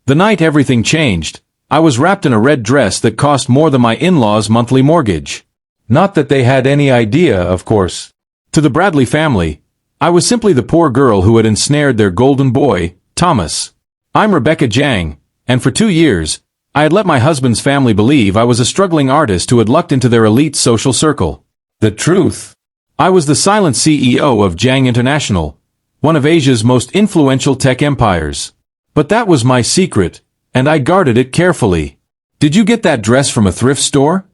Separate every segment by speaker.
Speaker 1: The night everything changed, I was wrapped in a red dress that cost more than my in-laws' monthly mortgage. Not that they had any idea, of course. To the Bradley family, I was simply the poor girl who had ensnared their golden boy, Thomas. I'm Rebecca Jang, and for 2 years, I had let my husband's family believe I was a struggling artist who had lucked into their elite social circle. The truth. I was the silent CEO of Jang International, one of Asia's most influential tech empires. But that was my secret, and I guarded it carefully. Did you get that dress from a thrift store?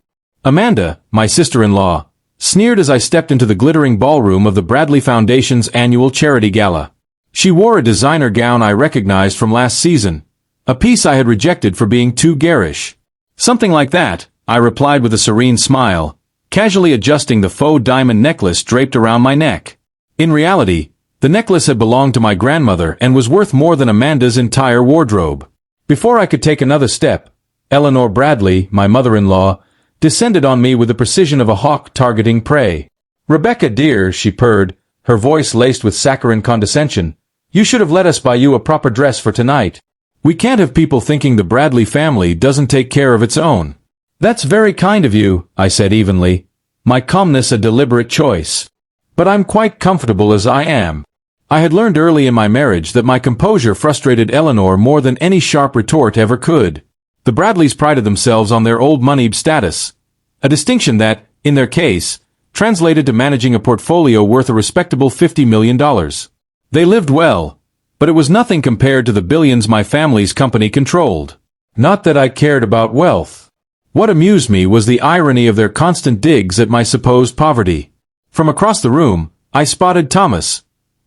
Speaker 1: Amanda, my sister-in-law, sneered as I stepped into the glittering ballroom of the Bradley Foundation's annual charity gala. She wore a designer gown I recognized from last season, a piece I had rejected for being too garish. Something like that, I replied with a serene smile, casually adjusting the faux diamond necklace draped around my neck. In reality, the necklace had belonged to my grandmother and was worth more than Amanda's entire wardrobe. Before I could take another step, Eleanor Bradley, my mother-in-law, descended on me with the precision of a hawk targeting prey. "Rebecca dear," she purred, her voice laced with saccharine condescension, "you should have let us buy you a proper dress for tonight. We can't have people thinking the Bradley family doesn't take care of its own." "That's very kind of you," I said evenly, my calmness a deliberate choice. "But I'm quite comfortable as I am." I had learned early in my marriage that my composure frustrated Eleanor more than any sharp retort ever could. The Bradleys prided themselves on their old money status, a distinction that, in their case, translated to managing a portfolio worth a respectable $50 million. They lived well, but it was nothing compared to the billions my family's company controlled. Not that I cared about wealth. What amused me was the irony of their constant digs at my supposed poverty. From across the room, I spotted Thomas,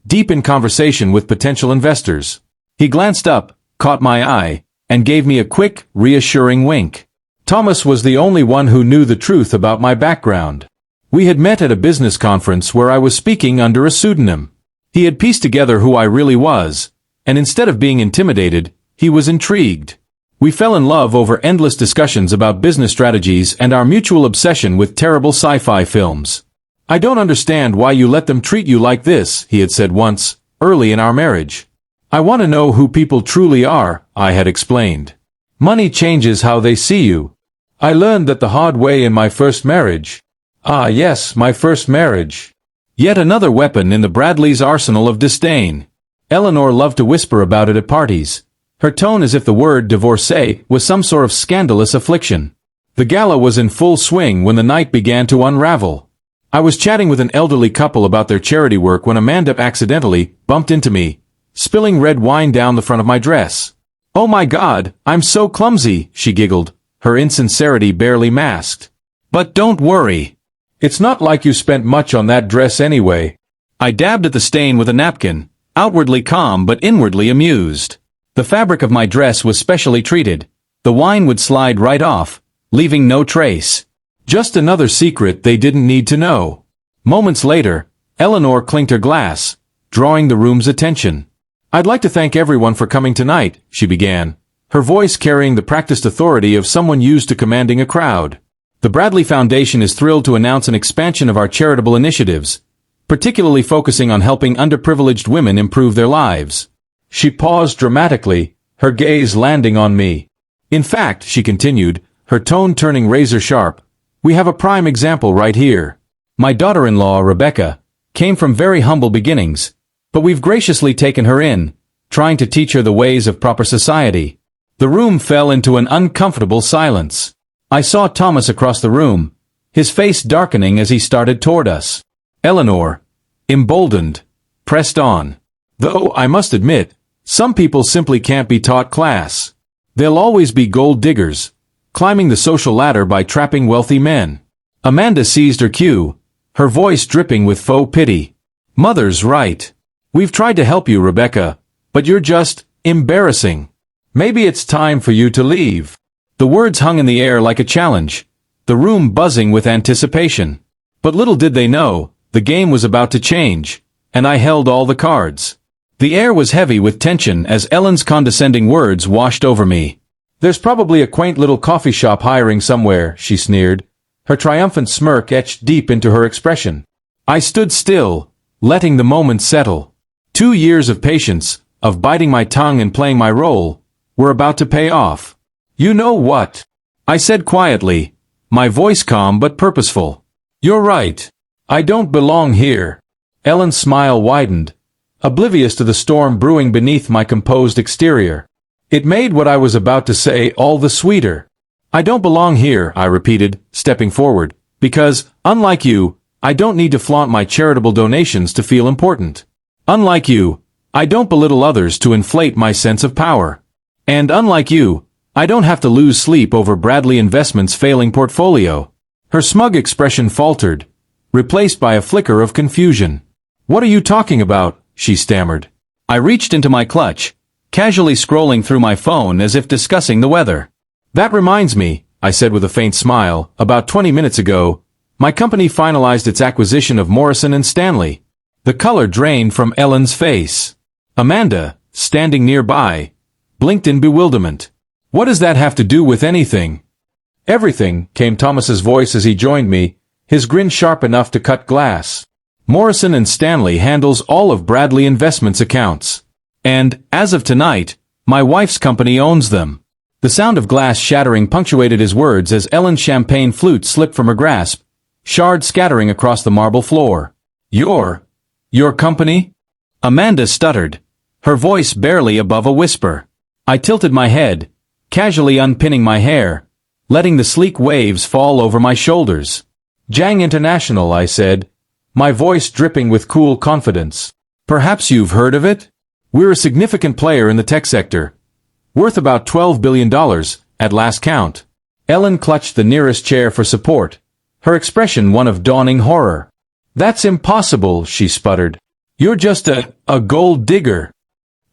Speaker 1: deep in conversation with potential investors. He glanced up, caught my eye, and gave me a quick, reassuring wink. Thomas was the only one who knew the truth about my background. We had met at a business conference where I was speaking under a pseudonym. He had pieced together who I really was, and instead of being intimidated, he was intrigued. We fell in love over endless discussions about business strategies and our mutual obsession with terrible sci-fi films. "I don't understand why you let them treat you like this," he had said once, early in our marriage. "I want to know who people truly are," I had explained. "Money changes how they see you. I learned that the hard way in my first marriage." Ah yes, my first marriage. Yet another weapon in the Bradleys' arsenal of disdain. Eleanor loved to whisper about it at parties, her tone as if the word divorcee was some sort of scandalous affliction. The gala was in full swing when the night began to unravel. I was chatting with an elderly couple about their charity work when Amanda accidentally bumped into me, spilling red wine down the front of my dress. "Oh my God, I'm so clumsy," she giggled, her insincerity barely masked. "But don't worry. It's not like you spent much on that dress anyway." I dabbed at the stain with a napkin, outwardly calm but inwardly amused. The fabric of my dress was specially treated. The wine would slide right off, leaving no trace. Just another secret they didn't need to know. Moments later, Eleanor clinked her glass, drawing the room's attention. "I'd like to thank everyone for coming tonight," she began, her voice carrying the practiced authority of someone used to commanding a crowd. "The Bradley Foundation is thrilled to announce an expansion of our charitable initiatives, particularly focusing on helping underprivileged women improve their lives." She paused dramatically, her gaze landing on me. "In fact," she continued, her tone turning razor-sharp, "we have a prime example right here. My daughter-in-law, Rebecca, came from very humble beginnings, but we've graciously taken her in, trying to teach her the ways of proper society." The room fell into an uncomfortable silence. I saw Thomas across the room, his face darkening as he started toward us. Eleanor, emboldened, pressed on. "Though, I must admit, some people simply can't be taught class. They'll always be gold diggers, climbing the social ladder by trapping wealthy men." Amanda seized her cue, her voice dripping with faux pity. "Mother's right. We've tried to help you, Rebecca, but you're just embarrassing. Maybe it's time for you to leave." The words hung in the air like a challenge, the room buzzing with anticipation. But little did they know, the game was about to change, and I held all the cards. The air was heavy with tension as Ellen's condescending words washed over me. "There's probably a quaint little coffee shop hiring somewhere," she sneered, her triumphant smirk etched deep into her expression. I stood still, letting the moment settle. 2 years of patience, of biting my tongue and playing my role, were about to pay off. You know what? I said quietly, my voice calm but purposeful. You're right. I don't belong here. Ellen's smile widened, oblivious to the storm brewing beneath my composed exterior. It made what I was about to say all the sweeter. I don't belong here, I repeated, stepping forward, because, unlike you, I don't need to flaunt my charitable donations to feel important. Unlike you, I don't belittle others to inflate my sense of power. And unlike you, I don't have to lose sleep over Bradley Investments' failing portfolio. Her smug expression faltered, replaced by a flicker of confusion. What are you talking about? She stammered. I reached into my clutch, casually scrolling through my phone as if discussing the weather. That reminds me, I said with a faint smile, about 20 minutes ago, my company finalized its acquisition of Morrison & Stanley. The color drained from Ellen's face. Amanda, standing nearby, blinked in bewilderment. What does that have to do with anything? Everything, came Thomas's voice as he joined me, his grin sharp enough to cut glass. Morrison & Stanley handles all of Bradley Investments' accounts. And, as of tonight, my wife's company owns them. The sound of glass shattering punctuated his words as Ellen's champagne flute slipped from her grasp, shards scattering across the marble floor. Your company? Amanda stuttered, her voice barely above a whisper. I tilted my head, casually unpinning my hair, letting the sleek waves fall over my shoulders. Jang International, I said, my voice dripping with cool confidence. Perhaps you've heard of it? We're a significant player in the tech sector, worth about $12 billion, at last count. Ellen clutched the nearest chair for support, her expression one of dawning horror. That's impossible, she sputtered. You're just a gold digger.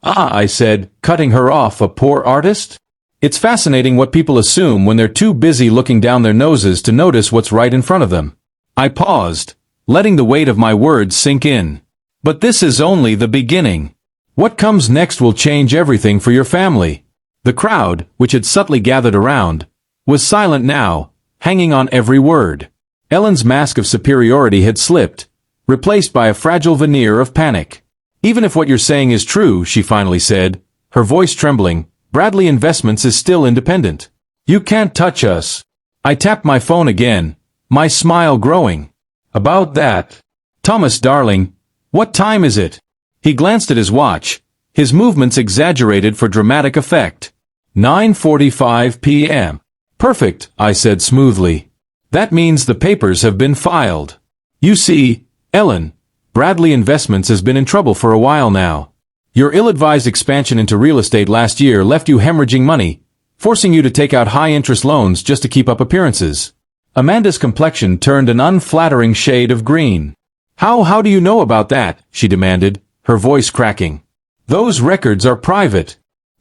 Speaker 1: Ah, I said, cutting her off, a poor artist? It's fascinating what people assume when they're too busy looking down their noses to notice what's right in front of them. I paused, letting the weight of my words sink in. But this is only the beginning. What comes next will change everything for your family. The crowd, which had subtly gathered around, was silent now, hanging on every word. Ellen's mask of superiority had slipped, replaced by a fragile veneer of panic. Even if what you're saying is true, she finally said, her voice trembling, Bradley Investments is still independent. You can't touch us. I tapped my phone again, my smile growing. About that. Thomas, darling, what time is it? He glanced at his watch, his movements exaggerated for dramatic effect. 9:45 p.m. Perfect, I said smoothly. That means the papers have been filed. You see, Ellen, Bradley Investments has been in trouble for a while now. Your ill-advised expansion into real estate last year left you hemorrhaging money, forcing you to take out high-interest loans just to keep up appearances. Amanda's complexion turned an unflattering shade of green. How do you know about that? She demanded, her voice cracking. Those records are private.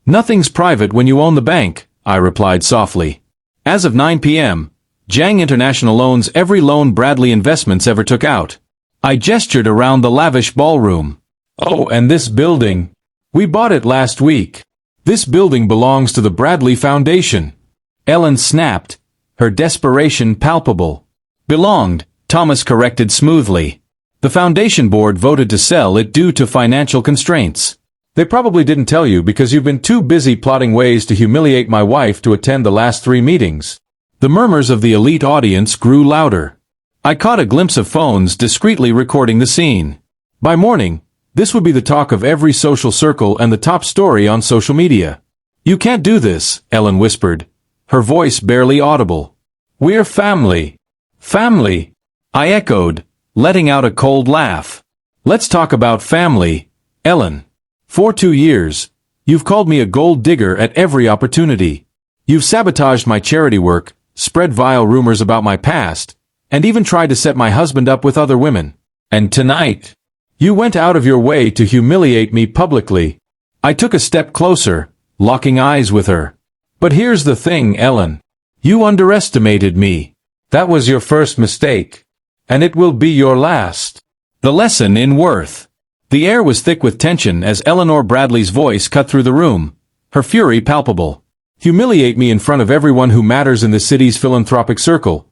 Speaker 1: Nothing's private when you own the bank, I replied softly. As of 9 p.m., Jang International owns every loan Bradley Investments ever took out. I gestured around the lavish ballroom. Oh, and this building. We bought it last week. This building belongs to the Bradley Foundation. Ellen snapped, her desperation palpable. Belonged, Thomas corrected smoothly. The foundation board voted to sell it due to financial constraints. They probably didn't tell you because you've been too busy plotting ways to humiliate my wife to attend the last 3 meetings. The murmurs of the elite audience grew louder. I caught a glimpse of phones discreetly recording the scene. By morning, this would be the talk of every social circle and the top story on social media. You can't do this, Ellen whispered, her voice barely audible. We're family. Family. I echoed, letting out a cold laugh. Let's talk about family, Ellen. For 2 years, you've called me a gold digger at every opportunity. You've sabotaged my charity work, spread vile rumors about my past, and even tried to set my husband up with other women. And tonight, you went out of your way to humiliate me publicly. I took a step closer, locking eyes with her. But here's the thing, Ellen. You underestimated me. That was your first mistake. And it will be your last. The lesson in worth. The air was thick with tension as Eleanor Bradley's voice cut through the room, her fury palpable. Humiliate me in front of everyone who matters in the city's philanthropic circle.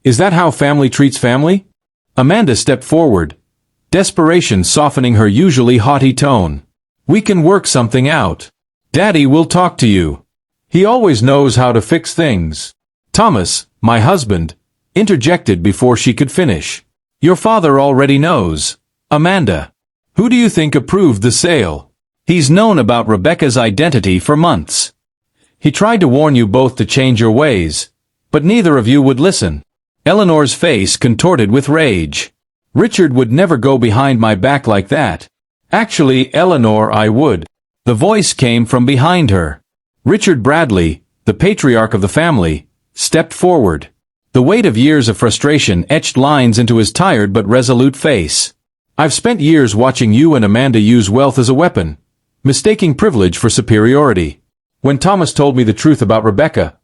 Speaker 1: Is that how family treats family? Amanda stepped forward, desperation softening her usually haughty tone. We can work something out. Daddy will talk to you. He always knows how to fix things. Thomas, my husband, interjected before she could finish. Your father already knows. Amanda. Who do you think approved the sale? He's known about Rebecca's identity for months. He tried to warn you both to change your ways, but neither of you would listen. Eleanor's face contorted with rage. Richard would never go behind my back like that. Actually, Eleanor, I would. The voice came from behind her. Richard Bradley, the patriarch of the family, stepped forward. The weight of years of frustration etched lines into his tired but resolute face. I've spent years watching you and Amanda use wealth as a weapon, mistaking privilege for superiority. When Thomas told me the truth about Rebecca,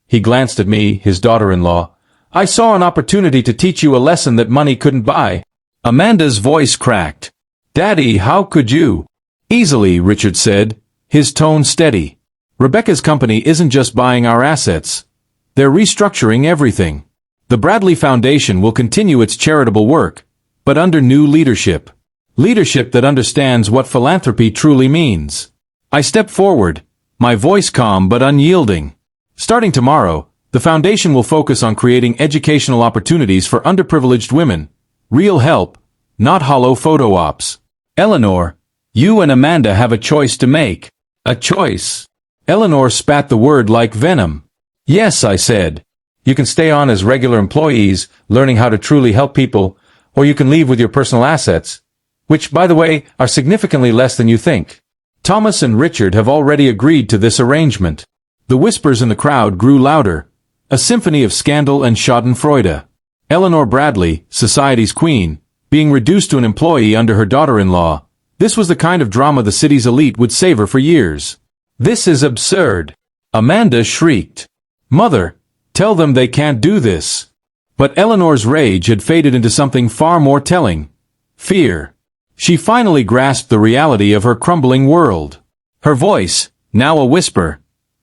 Speaker 1: he glanced at me, his daughter-in-law, I saw an opportunity to teach you a lesson that money couldn't buy. Amanda's voice cracked. Daddy, how could you? Easily, Richard said, his tone steady. Rebecca's company isn't just buying our assets. They're restructuring everything. The Bradley Foundation will continue its charitable work, but under new leadership. Leadership that understands what philanthropy truly means. I stepped forward, my voice calm but unyielding. Starting tomorrow, the foundation will focus on creating educational opportunities for underprivileged women. Real help, not hollow photo ops. Eleanor, you and Amanda have a choice to make. A choice. Eleanor spat the word like venom. Yes, I said. You can stay on as regular employees, learning how to truly help people, or you can leave with your personal assets, which, by the way, are significantly less than you think. Thomas and Richard have already agreed to this arrangement. The whispers in the crowd grew louder, a symphony of scandal and schadenfreude. Eleanor Bradley, society's queen, being reduced to an employee under her daughter-in-law. This was the kind of drama the city's elite would savor for years. This is absurd. Amanda shrieked. Mother, tell them they can't do this. But Eleanor's rage had faded into something far more telling. Fear. She finally grasped the reality of her crumbling world. Her voice, now a whisper,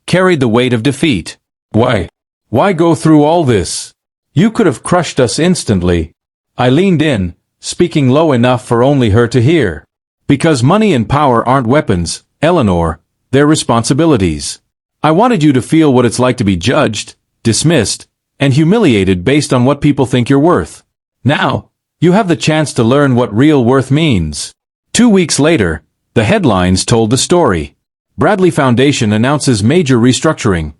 Speaker 1: carried the weight of defeat. Why go through all this? You could have crushed us instantly. I leaned in, speaking low enough for only her to hear. Because money and power aren't weapons, Eleanor, they're responsibilities. I wanted you to feel what it's like to be judged, dismissed, and humiliated based on what people think you're worth. Now, you have the chance to learn what real worth means. 2 weeks later, the headlines told the story. Bradley Foundation announces major restructuring.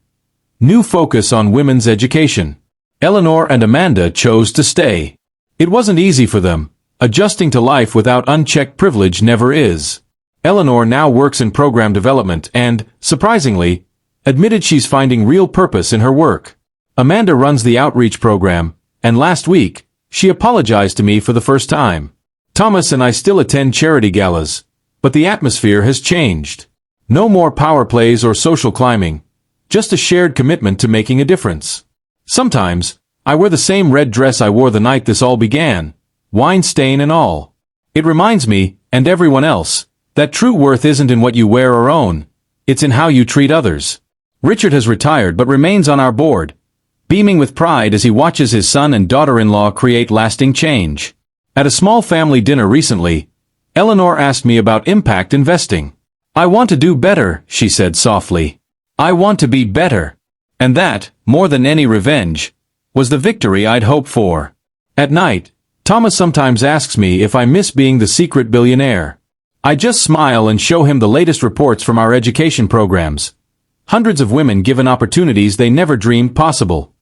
Speaker 1: New focus on women's education. Eleanor and Amanda chose to stay. It wasn't easy for them. Adjusting to life without unchecked privilege never is. Eleanor now works in program development and, surprisingly, admitted she's finding real purpose in her work. Amanda runs the outreach program, and last week, she apologized to me for the first time. Thomas and I still attend charity galas, but the atmosphere has changed. No more power plays or social climbing, just a shared commitment to making a difference. Sometimes, I wear the same red dress I wore the night this all began, wine stain and all. It reminds me, and everyone else, that true worth isn't in what you wear or own, it's in how you treat others. Richard has retired but remains on our board, beaming with pride as he watches his son and daughter-in-law create lasting change. At a small family dinner recently, Eleanor asked me about impact investing. I want to do better, she said softly. I want to be better. And that, more than any revenge, was the victory I'd hoped for. At night, Thomas sometimes asks me if I miss being the secret billionaire. I just smile and show him the latest reports from our education programs. Hundreds of women given opportunities they never dreamed possible.